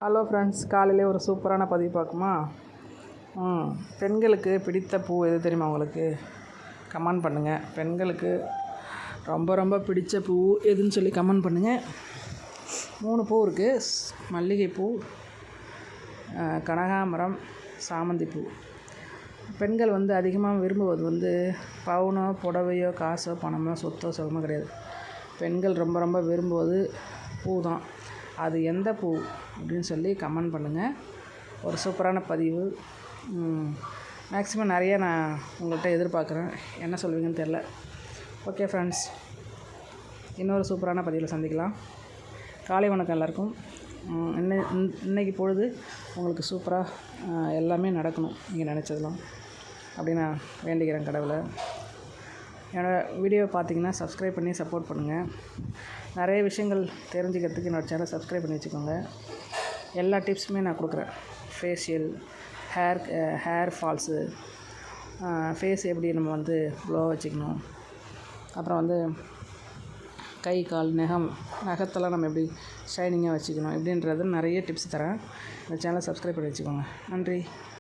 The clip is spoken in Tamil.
ஹலோ ஃப்ரெண்ட்ஸ், காலையிலே ஒரு சூப்பரான பதிவு பார்க்குமா? பெண்களுக்கு பிடித்த பூ எது தெரியுமா உங்களுக்கு? கமெண்ட் பண்ணுங்கள். பெண்களுக்கு ரொம்ப ரொம்ப பிடித்த பூ எதுன்னு சொல்லி கமெண்ட் பண்ணுங்கள். 3 பூ இருக்குது. மல்லிகைப்பூ, கனகாம்பரம், சாமந்தி பூ. பெண்கள் அதிகமாக விரும்புவது பவுனோ, புடவையோ, காசோ, பணமோ, சொத்தோ, சுகமோ கிடையாது. பெண்கள் ரொம்ப ரொம்ப விரும்புவது பூ தான். அது எந்த பூ அப்படின்னு சொல்லி கமெண்ட் பண்ணுங்கள். ஒரு சூப்பரான பதிவு. மேக்ஸிமம் நிறைய நான் உங்கள்கிட்ட எதிர்பார்க்குறேன். என்ன சொல்வீங்கன்னு தெரில. ஓகே ஃப்ரெண்ட்ஸ், இன்னொரு சூப்பரான பதிவில் சந்திக்கலாம். காலை வணக்கம் எல்லாருக்கும். இன்னைக்கு பொழுது உங்களுக்கு சூப்பராக எல்லாமே நடக்கணும், நீங்கள் நினச்சதெல்லாம் அப்படின்னு நான் வேண்டிக்கிறேன் கடவுளை. என்னோடய வீடியோ பார்த்தீங்கன்னா சப்ஸ்கிரைப் பண்ணி சப்போர்ட் பண்ணுங்கள். நிறைய விஷயங்கள் தெரிஞ்சுக்கிறதுக்கு என்னோடய சேனல் சப்ஸ்கிரைப் பண்ணி வச்சுக்கோங்க. எல்லா டிப்ஸுமே நான் கொடுக்குறேன். ஃபேஷியல், ஹேர் ஃபால்ஸு, ஃபேஸ் எப்படி நம்ம க்ளோவாக வச்சுக்கணும், அப்புறம் கை, கால், நகத்தெல்லாம் நம்ம எப்படி ஷைனிங்காக வச்சுக்கணும் இப்படின்றது நிறைய டிப்ஸ் தரேன். இந்த சேனலை சப்ஸ்கிரைப் பண்ணி வச்சுக்கோங்க. நன்றி.